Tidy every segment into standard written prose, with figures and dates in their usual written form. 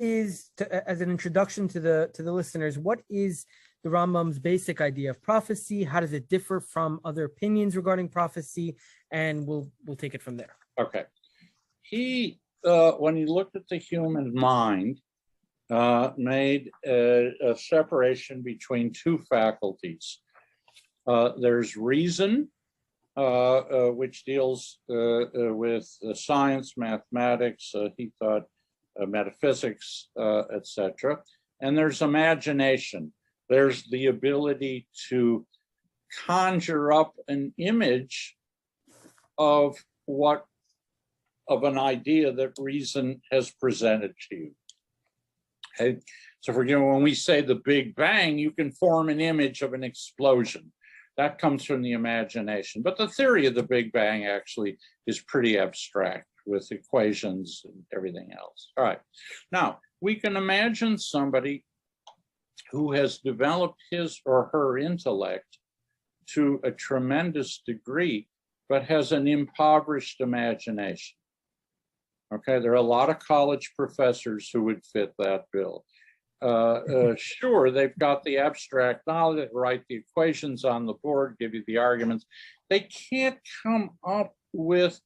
is, as an introduction to the listeners, what is the Rambam's basic idea of prophecy? How does it differ from other opinions regarding prophecy? And we'll take it from there. Okay. He, when he looked at the human mind, made a separation between two faculties. There's reason, which deals with science, mathematics, he thought metaphysics, etc. And there's imagination. There's the ability to conjure up an image of an idea that reason has presented to you. Okay? So for example, when we say the Big Bang, you can form an image of an explosion. That comes from the imagination. But the theory of the Big Bang actually is pretty abstract with equations and everything else. All right. Now, we can imagine somebody who has developed his or her intellect to a tremendous degree, but has an impoverished imagination. Okay, there are a lot of college professors who would fit that bill. Sure, they've got the abstract knowledge, write the equations on the board, give you the arguments. They can't come up with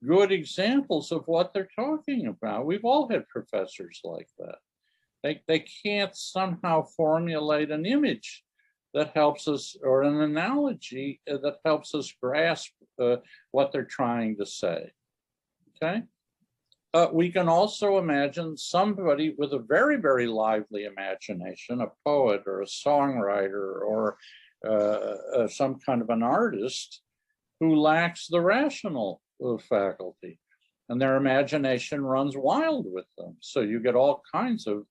good examples of what they're talking about. We've all had professors like that. They can't somehow formulate an image that helps us, or an analogy that helps us grasp what they're trying to say. Okay? We can also imagine somebody with a very, very lively imagination, a poet or a songwriter or some kind of an artist who lacks the rational faculty, and their imagination runs wild with them. So you get all kinds of,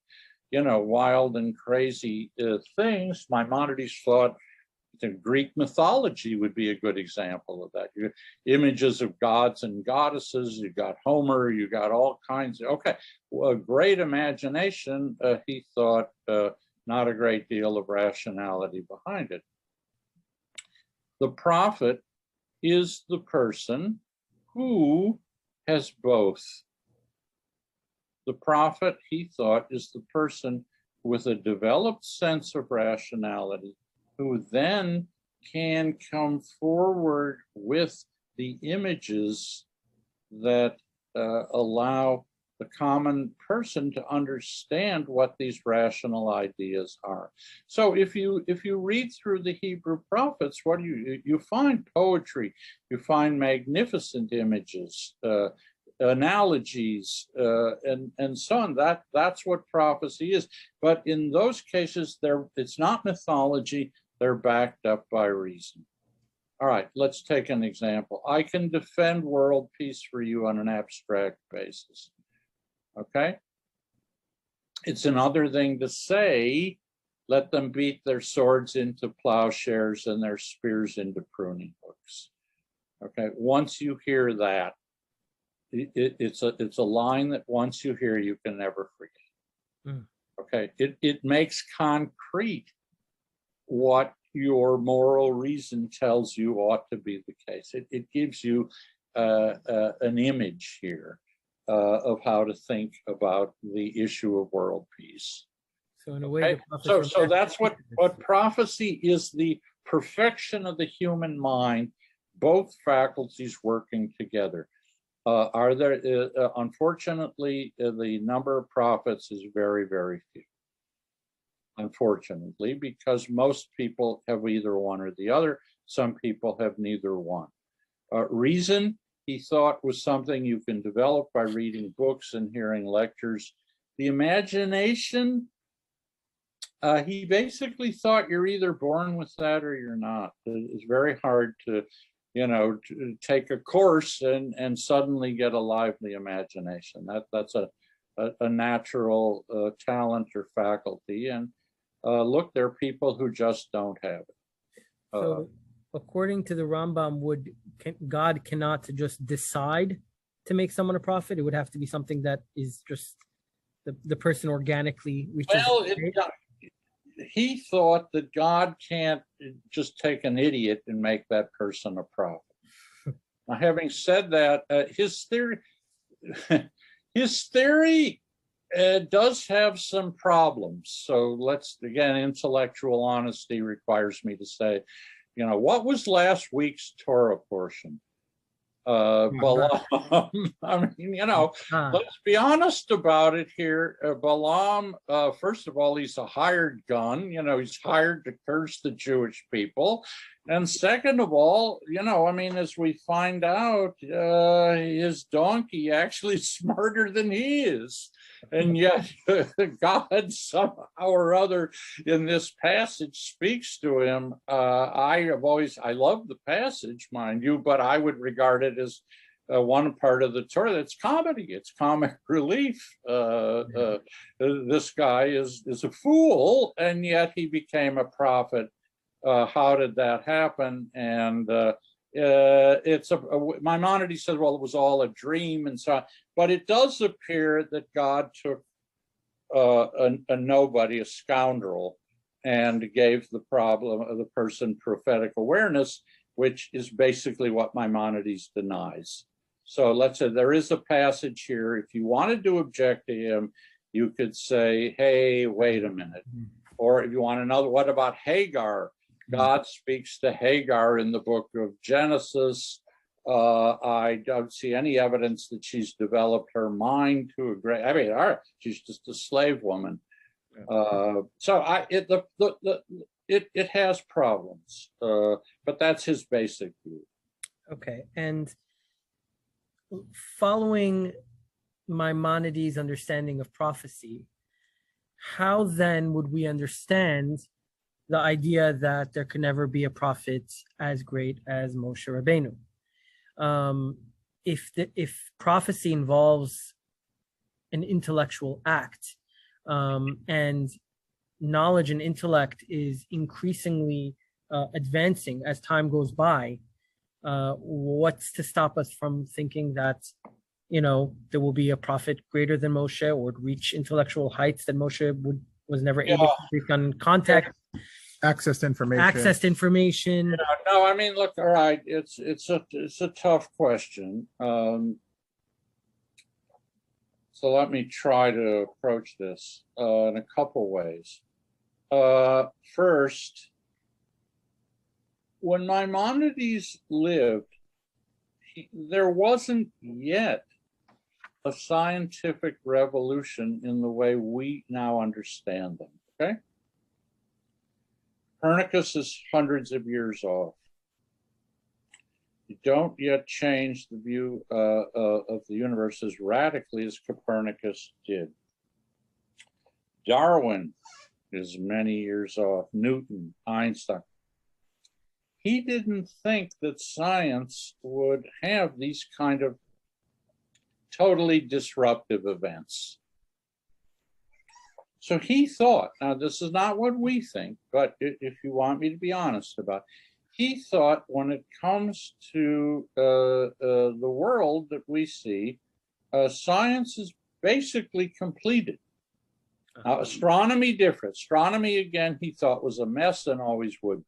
wild and crazy things. Maimonides thought the Greek mythology would be a good example of that. You images of gods and goddesses, you got Homer, you got all kinds of, a great imagination, he thought, not a great deal of rationality behind it. The prophet is the person who has both. The prophet, he thought, is the person with a developed sense of rationality who then can come forward with the images that allow the common person to understand what these rational ideas are. So if you read through the Hebrew prophets, what do you find poetry, you find magnificent images, analogies, and so on. That's what prophecy is. But in those cases, it's not mythology. They're backed up by reason. All right, let's take an example. I can defend world peace for you on an abstract basis. Okay? It's another thing to say, let them beat their swords into plowshares and their spears into pruning hooks. Okay, once you hear that, it's a line that once you hear, you can never forget. Okay, it makes concrete what your moral reason tells you ought to be the case. It gives you an image here of how to think about the issue of world peace. So in a way, okay? So that's what prophecy is, the perfection of the human mind, both faculties working together. Unfortunately, the number of prophets is very, very few. Unfortunately, because most people have either one or the other. Some people have neither one. Reason, he thought, was something you can develop by reading books and hearing lectures. The imagination, he basically thought you're either born with that or you're not. It's very hard to take a course and suddenly get a lively imagination. That's a natural talent or faculty. And look, there are people who just don't have it. So according to the Rambam, God cannot just decide to make someone a prophet? It would have to be something that is just the person organically reaches. Well, he thought that God can't just take an idiot and make that person a prophet. Now, having said that, his theory It does have some problems. So let's, again, intellectual honesty requires me to say, what was last week's Torah portion? Balaam. I mean, let's be honest about it here. Balaam, first of all, he's a hired gun. He's hired to curse the Jewish people. And second of all, as we find out, his donkey actually is smarter than he is. And yet God somehow or other in this passage speaks to him. I love the passage, mind you, but I would regard it as one part of the Torah that's comedy. It's comic relief. This guy is a fool, and yet he became a prophet. How did that happen? And Maimonides says, well, it was all a dream and so on. But it does appear that God took a nobody, a scoundrel, and gave the person prophetic awareness, which is basically what Maimonides denies. So let's say there is a passage here. If you wanted to object to him, you could say, hey, wait a minute. Or if you want another, what about Hagar? God speaks to Hagar in the book of Genesis. I don't see any evidence that she's developed her mind to a great. She's just a slave woman. It has problems, but that's his basic view. Okay, and following Maimonides' understanding of prophecy, how then would we understand the idea that there can never be a prophet as great as Moshe Rabbeinu? If prophecy involves an intellectual act, and knowledge and intellect is increasingly advancing as time goes by, what's to stop us from thinking that there will be a prophet greater than Moshe, or would reach intellectual heights that Moshe was never able to reach on contact? Access to information. Look, all right, it's a tough question. So let me try to approach this in a couple ways. First, when Maimonides lived, there wasn't yet a scientific revolution in the way we now understand them, okay? Copernicus is hundreds of years off. You don't yet change the view of the universe as radically as Copernicus did. Darwin is many years off. Newton, Einstein. He didn't think that science would have these kind of totally disruptive events. So he thought, now this is not what we think, but if you want me to be honest about it, he thought when it comes to the world that we see, science is basically completed. Now, astronomy different. Astronomy, again, he thought was a mess and always would be.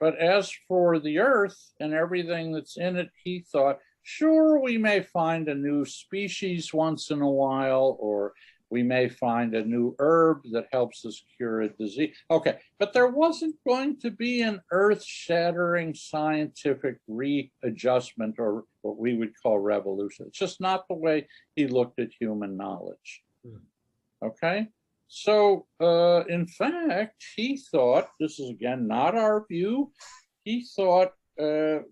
But as for the earth and everything that's in it, he thought, sure, we may find a new species once in a while, or we may find a new herb that helps us cure a disease. Okay, but there wasn't going to be an earth-shattering scientific readjustment or what we would call revolution. It's just not the way he looked at human knowledge. Okay, so in fact, he thought, this is again not our view, he thought for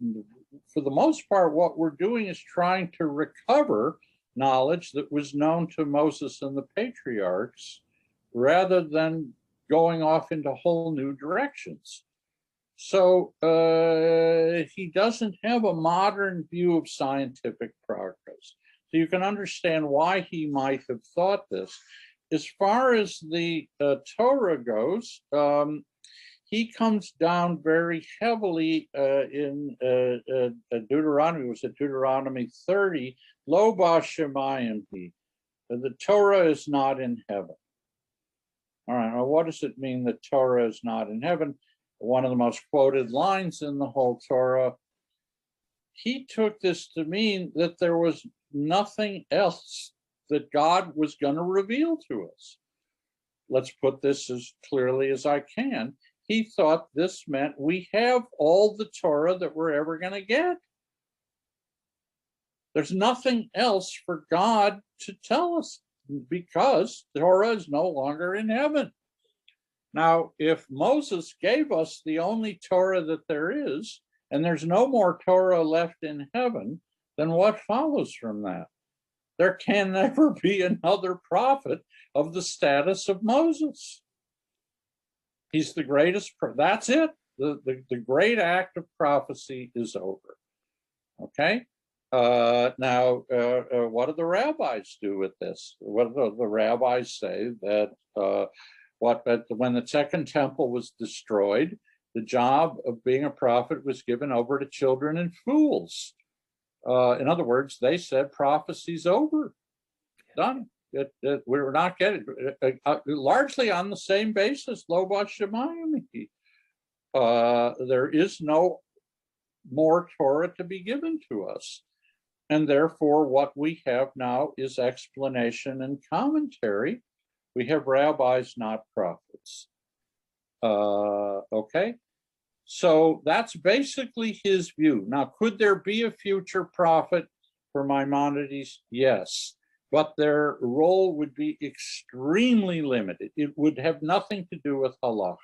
the most part what we're doing is trying to recover knowledge that was known to Moses and the patriarchs, rather than going off into whole new directions. So he doesn't have a modern view of scientific progress. So you can understand why he might have thought this. As far as the Torah goes, he comes down very heavily in Deuteronomy. Was it Deuteronomy 30? Lo b'shamayim hi. The Torah is not in heaven. All right, well, what does it mean that Torah is not in heaven? One of the most quoted lines in the whole Torah. He took this to mean that there was nothing else that God was going to reveal to us. Let's put this as clearly as I can. He thought this meant we have all the Torah that we're ever going to get. There's nothing else for God to tell us because Torah is no longer in heaven. Now, if Moses gave us the only Torah that there is, and there's no more Torah left in heaven, then what follows from that? There can never be another prophet of the status of Moses. He's the greatest. That's it. The great act of prophecy is over. Okay. Now, what do the rabbis do with this? What do the rabbis say that when the second temple was destroyed, the job of being a prophet was given over to children and fools. In other words, they said prophecy's over, done. We're not getting largely on the same basis. Lo b'shamayim. There is no more Torah to be given to us, and therefore, what we have now is explanation and commentary. We have rabbis, not prophets. Okay. So that's basically his view. Now, could there be a future prophet for Maimonides? Yes, but their role would be extremely limited. It would have nothing to do with halacha.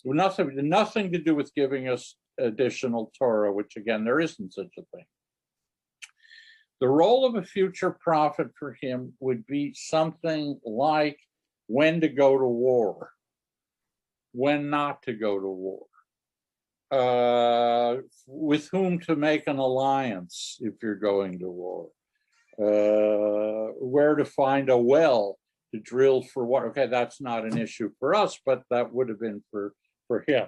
Nothing to do with giving us additional Torah, which again, there isn't such a thing. The role of a future prophet for him would be something like when to go to war, when not to go to war, with whom to make an alliance if you're going to war, where to find a well to drill for water. Okay, that's not an issue for us, but that would have been for him.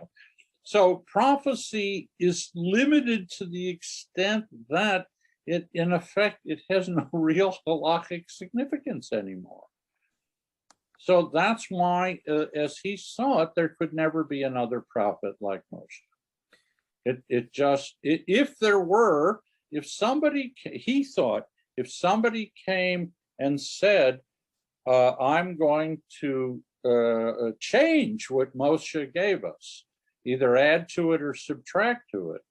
So prophecy is limited to the extent that in effect, it has no real halachic significance anymore. So that's why, as he saw it, there could never be another prophet like Moshe. He thought, if somebody came and said, I'm going to change what Moshe gave us, either add to it or subtract to it,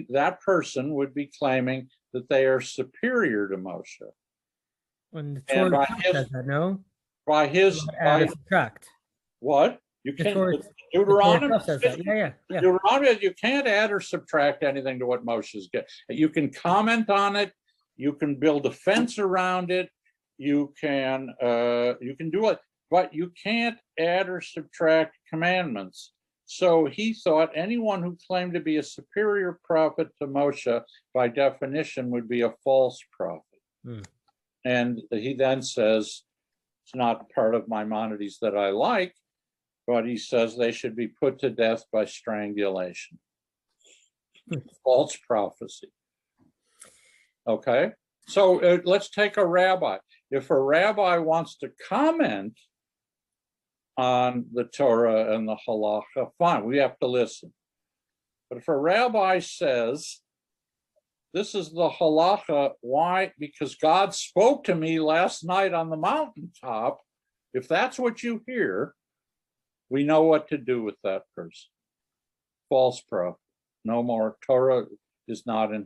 that person would be claiming that they are superior to Moshe. When the Torah says that, no? By his subtract. What? You can't. Deuteronomy says that. Yeah. Deuteronomy, you can't add or subtract anything to what Moshe's get. You can comment on it. You can build a fence around it. You can do it, but you can't add or subtract commandments. So he thought anyone who claimed to be a superior prophet to Moshe, by definition, would be a false prophet. And he then says, it's not part of Maimonides that I like, but he says they should be put to death by strangulation. False prophecy. Okay, so let's take a rabbi. If a rabbi wants to comment on the Torah and the halacha, fine, we have to listen. But if a rabbi says, this is the halacha, why? Because God spoke to me last night on the mountaintop. If that's what you hear, we know what to do with that person. False prophet. No more. Torah is not in